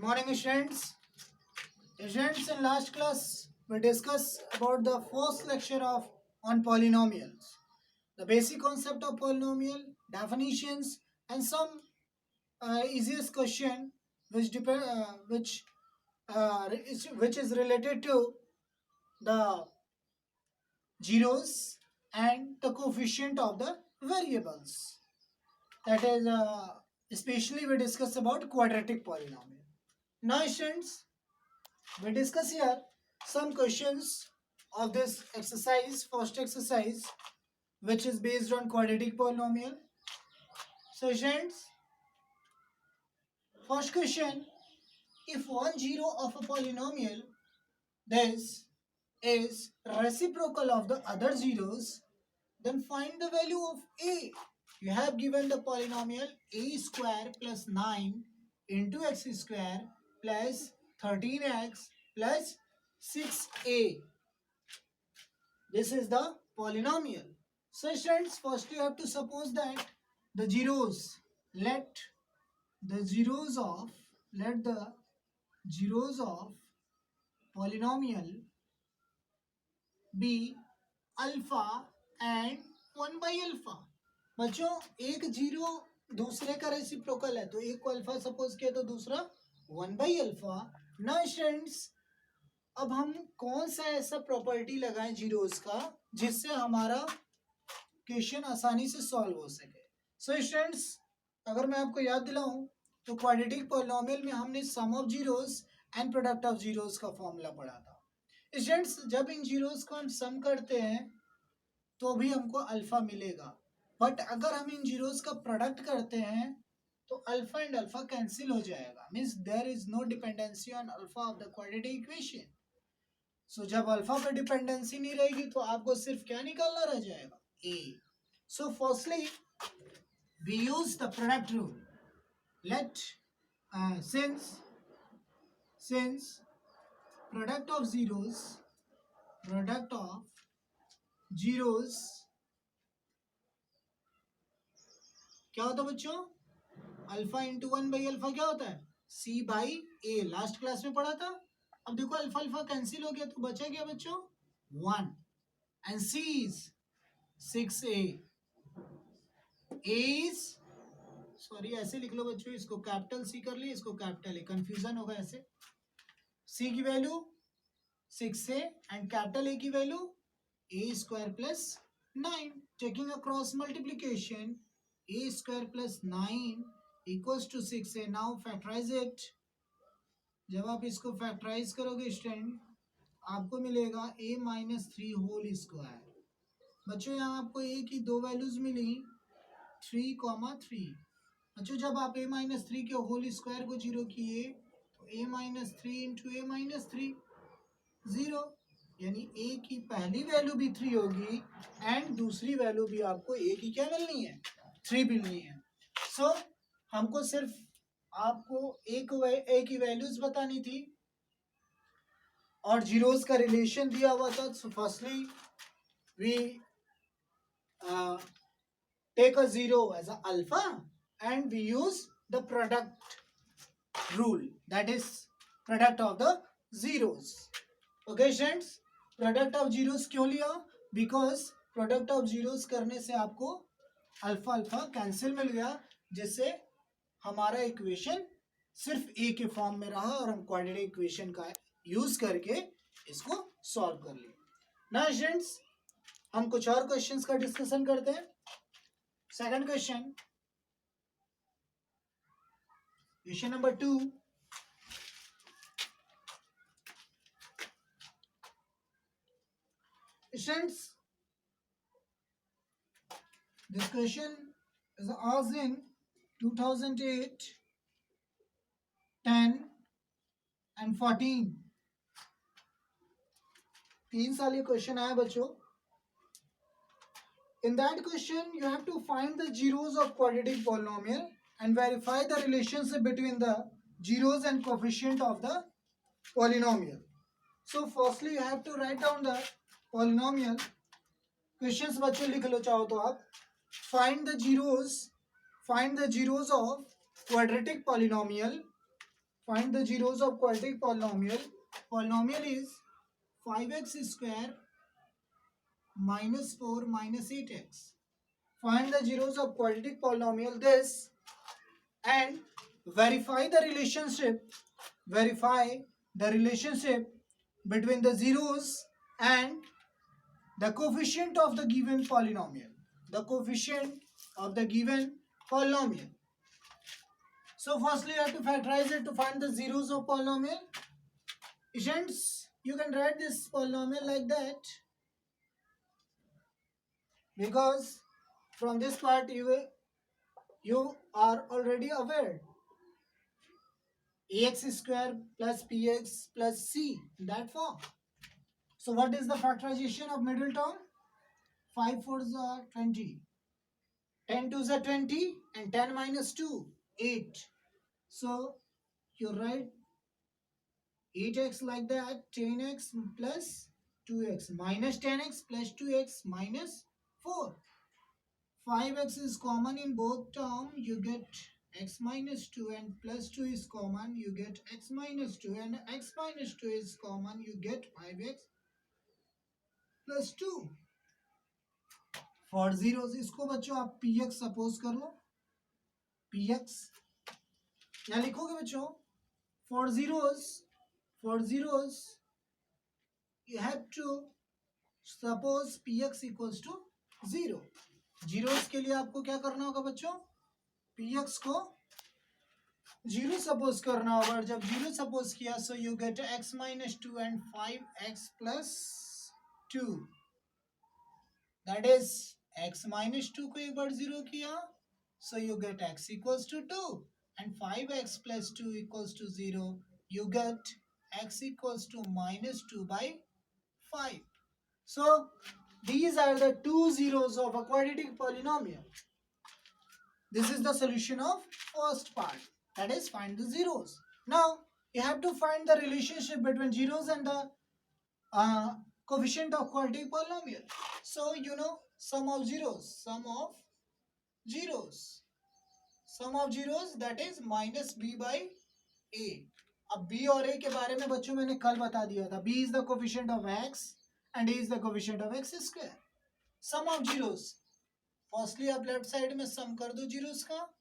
Morning, students. Students, in last class we discussed about the first lecture of on polynomials, the basic concept of polynomial, definitions, and some easiest question which is related to the zeros and the coefficient of the variables. That is, especially we discuss about quadratic polynomial. Now, students, we discuss here some questions of this exercise, first exercise, which is based on quadratic polynomial. So, students, first question: if one zero of a polynomial this is reciprocal of the other zeros, then find the value of a. You have given the polynomial a square plus 9 into x square plus 13x plus 6a. This is the polynomial. So students, first you have to suppose that the zeros, let the zeros of polynomial be alpha and 1/अल्फा. बच्चों, एक zero दूसरे का reciprocal है, तो एक को alpha suppose किया तो दूसरा 1/अल्फा. ना स्टूडेंट्स, अब हम कौन सा ऐसा प्रॉपर्टी लगाएं जीरोस का जिससे हमारा क्वेश्चन आसानी से सॉल्व हो सके. सो स्टूडेंट्स, अगर मैं आपको याद दिलाऊं तो क्वाड्रेटिक पॉलिनोमियल में हमने sum of zeros and product of zeros का फॉर्मूला पढ़ा था. स्टूडेंट्स, जब इन जीरोस को हम सम करते हैं तो भी हमको अल्फा मिलेगा, बट अगर हम इन जीरोस का प्रोडक्ट करते हैं तो अल्फा एंड अल्फा कैंसिल हो जाएगा. Means there is no dependency on alpha of the quadratic equation. So जब अल्फा पे डिपेंडेंसी नहीं रहेगी तो आपको सिर्फ क्या निकालना रह जाएगा, a. So firstly we use the product rule. Let since product of zeros क्या होता है बच्चों? अल्फा इंटू 1/अल्फा क्या होता है? c by A. Last class में पढ़ा था. अब देखो अल्फा अल्फा कैंसिल हो गया तो बचा क्या बच्चों? 1. And c is 6a. a is, sorry ऐसे लिख लो बच्चों, इसको कैपिटल सी कर ली, इसको कैपिटल ए, कंफ्यूजन होगा ऐसे. c की value 6a and capital A की value a square plus 9. Taking across multiplication, a square plus 9 equals to 6a. Now factorise it. जब आप इसको फैक्टराइज करोगे स्टूडेंट, आपको मिलेगा a माइनस 3 होल स्क्वायर. बच्चों, यहाँ आपको a की दो वैल्यूज मिली, 3,3. बच्चों, जब आप a माइनस 3 के होल स्क्वायर को जीरो किए तो a minus 3 into a minus 3 0, यानी a की पहली वैल्यू भी 3 होगी एंड दूसरी वैल्यू भी आपको a की क्या मिलनी है? 3 मिलनी है. सो हमको सिर्फ आपको a की वैल्यूज बतानी थी और जीरोस का रिलेशन दिया हुआ था. So firstly we take a zero as a alpha and we use the product rule, that is product of the zeros. Okay friends, product of zeros क्यों लिया? because product of zeros करने से आपको alpha alpha cancel मिल गया, जिससे हमारा equation सिर्फ a के फॉर्म में रहा और हम क्वाड्रेटिक इक्वेशन का यूज करके इसको सॉल्व कर लिए. ना फ्रेंड्स, हम कुछ और क्वेश्चंस का डिस्कशन करते हैं. Second question number 2. Students, this question is asked in 2008, 10 and 14. 3 साल ये क्वेश्चन आया बच्चों. In that question, you have to find the zeros of quadratic polynomial and verify the relationship between the zeros and coefficient of the polynomial. So, firstly, you have to write down the polynomial. Questions बच्चों लिख लो चाहो तो आप. Find the zeros of quadratic polynomial Find the zeros of quadratic polynomial. Polynomial is 5x square minus 4 minus 8x. Find the zeros of quadratic polynomial this and verify the relationship. Verify the relationship between the zeros and the coefficient of the given polynomial. The coefficient of the given polynomial. So firstly you have to factorize it to find the zeros of polynomial. Students, you can write this polynomial like that because from this part you are already aware ax square plus px plus c in that form. So what is the factorization of middle term? 5 4s are 20, 10 2s are 20 and 10 minus 2 8. So you write 8x like that, 10x plus 2x minus 10x plus 2x minus 4. 5x is common in both terms, you get x minus 2 and plus 2 is common, you get x minus 2 and x minus 2 is common, you get 5x plus 2. For zeros इसको बच्चों आप px suppose कर लो, px क्या लिखोगे बच्चों? For zeros you have to suppose px equals to 0. zeros के लिए आपको क्या करना होगा बच्चों? px को 0 सपोज करना होगा. जब 0 सपोज किया so you get x minus 2 and 5x plus 2. That is x minus 2 को एक बार 0 किया so you get x equals to 2 and 5x plus 2 equals to 0. You get x equals to minus 2 by 5. So these are the two zeros of a quadratic polynomial. This is the solution of first part, that is find the zeros. Now you have to find the relationship between zeros and the coefficient of quadratic polynomial. So you know sum of zeros that is minus b by a. अब b और a के बारे में बच्चों मैंने कल बता दिया था. b is the coefficient of x and a is the coefficient of x square. Sum of zeros. Firstly आप लेफ्ट साइड में सम कर दो जीरोस का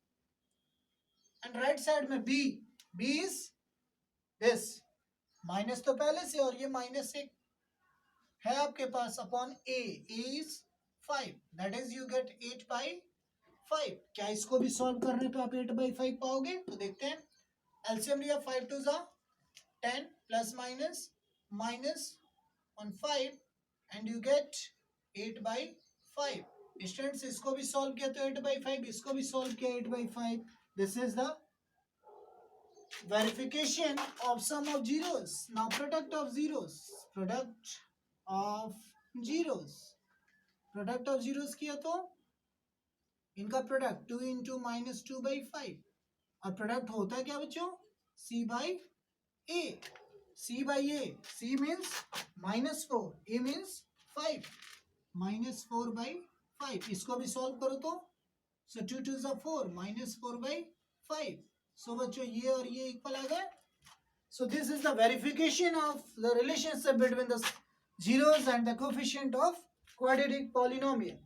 एंड राइट साइड में b इज दिस. माइनस तो पहले से और ये माइनस एक है आपके पास upon a is 5. That is you get 8 by 5. क्या इसको भी सॉल्व करने पे आप 8 बाई 5 पाओगे? तो देखते हैं. एलसीएम लिया 5 2 जा 10 plus minus minus on 5 and you get 8 by 5. Students इसको भी सॉल्व किया तो 8 बाई 5, इसको भी सॉल्व किया 8 by 5. This is the verification of sum of zeros. Now product of zeros किया तो इनका प्रोडक्ट 2 इंटू माइनस 2 बाई 5 और प्रोडक्ट होता है क्या बच्चों? c by a. c by a. c means minus 4, a means 5. Minus 4 by 5. इसको भी सॉल्व करो तो so 2 2 is 4 minus 4 by 5. So बच्चों ये और ये इक्वल आ गए. So this is the verification of the relationship between the zeros and the coefficient of quadratic polynomial.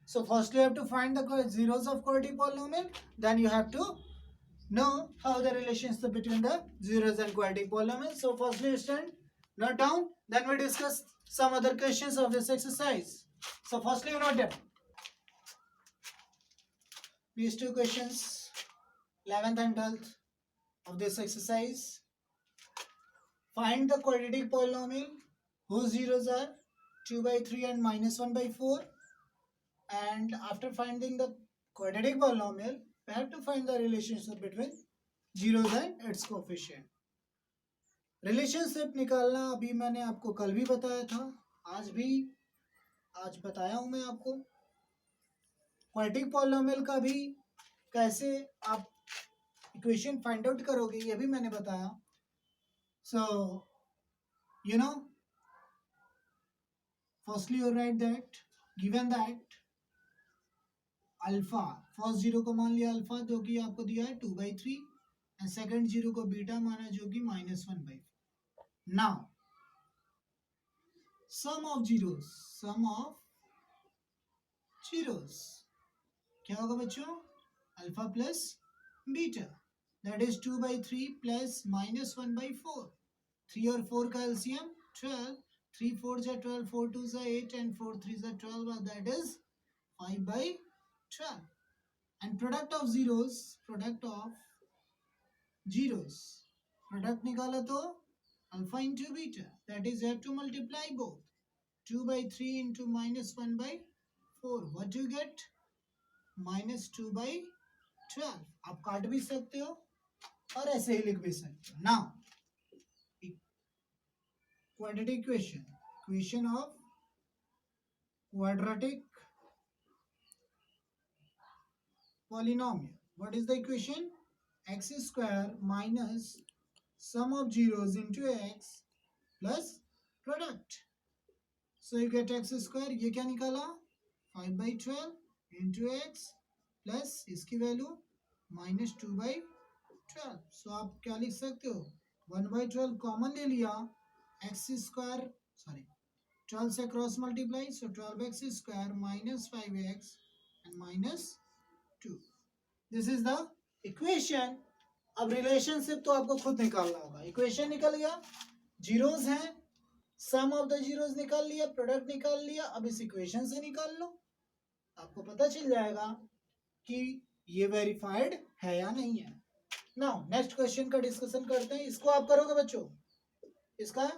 So first you have to find the zeros of quadratic polynomial, then you have to know how the relationship between the zeros and quadratic polynomial. So firstly student note down, then we discuss some other questions of this exercise. So firstly you note down these two questions, 11th and 12th of this exercise. Find the quadratic polynomial whose zeros are 2 by 3 and minus 1 by 4. And after finding the quadratic polynomial, we have to find the relationship between zeros and its coefficient. Relationship निकालना अभी मैंने आपको कल भी बताया था, आज बताया हूं मैं आपको. क्वाड्रेटिक पॉलिनोमियल का भी कैसे आप इक्वेशन फाइंड आउट करोगे ये भी मैंने बताया. So you know firstly you right that given that alpha first zero को मान लिया अल्फा जो कि आपको दिया है 2 by 3 एंड सेकंड जीरो को बीटा माना जो कि -1/4. नाउ सम ऑफ जीरोस क्या होगा बच्चों? Alpha plus beta, that is 2/3 plus -1/4. 3 और 4 का एलसीएम 12. 3 4 जा 12, 4 2 जा 8 and 4 3 जा 12, that is 5/12. And product of zeros, product निकाला तो alpha into beta, that is you have to multiply both. 2/3 into -1/4, what do you get? -2/12. आप काट भी सकते हो और ऐसे ही लिख भी सकते हो. Now quadratic equation of quadratic polynomial. What is the equation? X square minus sum of zeros into x plus product. So you get x square, ये क्या निकाला? 5/12 into x plus इसकी वैल्यू -2/12. So आप क्या लिख सकते हो? 1/12 कॉमन ले लिया, x स्क्वायर 12 से cross multiply, so 12x square minus 5x and -2. This is the equation. अब रिलेशनशिप तो आपको खुद निकालना होगा. इक्वेशन निकल गया, जीरोस हैं, सम ऑफ द जीरोस निकाल लिया, प्रोडक्ट निकाल लिया. अब इस इक्वेशन से निकाल लो, आपको पता चल जाएगा कि ये वेरीफाइड है या नहीं है. नाउ नेक्स्ट क्वेश्चन का डिस्कशन करते हैं. इसको आप करोगे बच्चों, इसका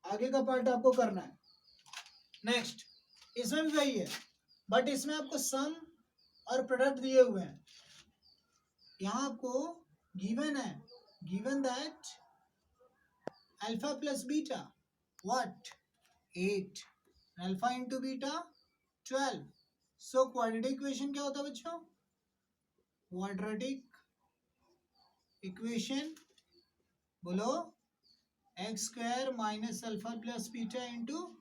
आगे का पार्ट आपको करना है. नेक्स्ट इसमें भी वही है, बट इसमें आपको सम और प्रोडक्ट दिए हुए हैं. यहाँ आपको गिवन है, given that alpha plus beta what 8, alpha into beta 12. So quadratic equation क्या होता है बच्चों? क्वाड्रेटिक इक्वेशन बोलो, x square minus alpha plus beta into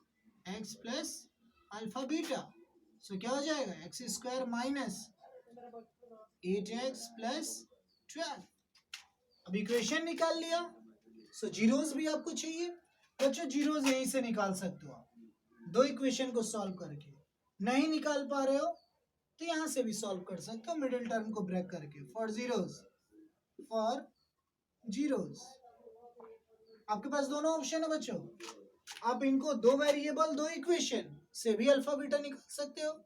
x plus alpha beta. So क्या हो जाएगा? X square minus 8x plus 12. अब equation निकाल लिया, सो जीरोस भी आपको चाहिए बच्चों. जीरोस यहीं से निकाल सकते हो आप, दो इक्वेशन को सॉल्व करके. नहीं निकाल पा रहे हो तो यहां से भी सॉल्व कर सकते हो, मिडिल टर्म को ब्रेक करके. फॉर जीरोस आपके पास दोनों ऑप्शन है बच्चों. आप इनको दो वेरिएबल, दो इक्वेशन से भी अल्फा बीटा निकाल सकते हो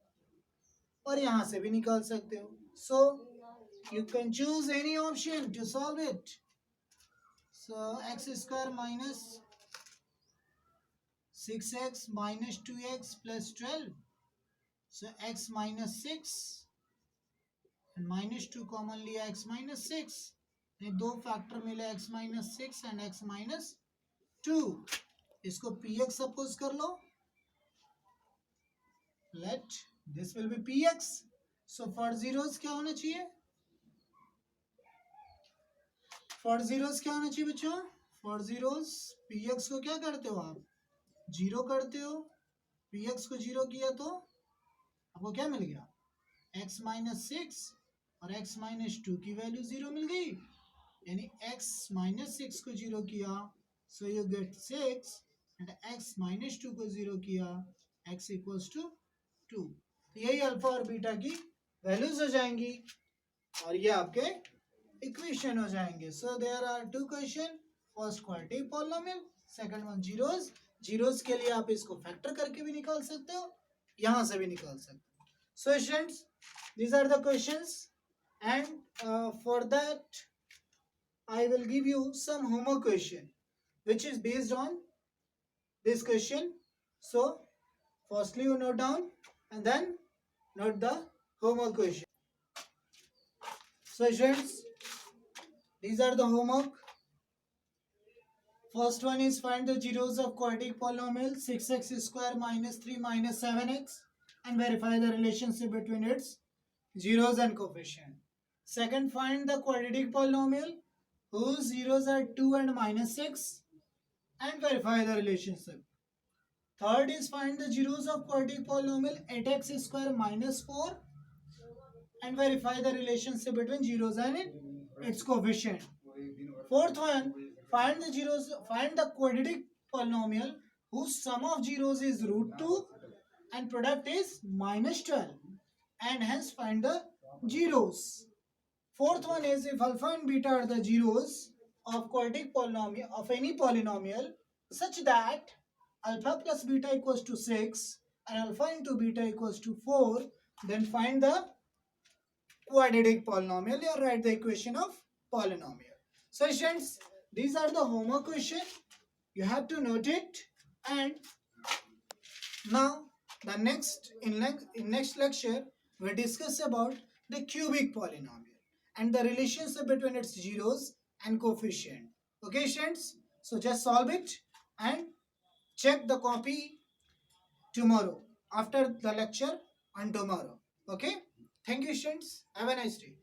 और यहां से भी निकाल सकते हो. So you can choose any option to solve it. So x square minus 6x minus 2x plus 12. So x minus 6 and minus 2 common लिया, x minus 6. ये दो फैक्टर मिले, x minus 6 and x minus 2. इसको px suppose कर लो. Let this will be px. So for zeros क्या होना चाहिए? For zeros क्या होना चाहिए बच्चों? For zeros px को क्या करते हो आप? जीरो करते हो. px को जीरो किया तो आपको क्या मिल गया? x minus 6 और x minus 2 की वैल्यू जीरो मिल गई. यानी x minus 6 को जीरो किया, so you get 6 and x minus 2 को जीरो किया, x equals to 2. यही अल्फा और बीटा की वैल्यूज हो जाएंगी और ये आपके इक्वेशन हो जाएंगे. So there are two question. First quadratic polynomial, second one zeros. Zeros के लिए आप इसको फैक्टर करके भी निकाल सकते हो, यहां से भी निकाल सकते हो. So students, these are the questions and for that I will give you some homework question which is based on this question. So firstly you note down and then note the homework question. So students, these are the homework. First one is find the zeros of quadratic polynomial 6x square minus 3 minus 7x and verify the relationship between its zeros and coefficient. Second, find the quadratic polynomial whose zeros are 2 and minus 6 and verify the relationship. Third is find the zeros of quadratic polynomial 8x square minus 4 and verify the relationship between zeros and its coefficient. Fourth one, find the quadratic polynomial whose sum of zeros is root 2 and product is minus 12, and hence find the zeros. Fourth one is, if alpha and beta are the zeros of quadratic polynomial of any polynomial such that alpha plus beta equals to 6 and alpha into beta equals to 4, then find the quadratic polynomial or write the equation of polynomial. So students, these are the homework question. You have to note it. And now the next lecture we discuss about the cubic polynomial and the relationship between its zeros and coefficient. Okay students, so just solve it and check the copy tomorrow after the lecture on tomorrow. Okay, thank you students, have a nice day.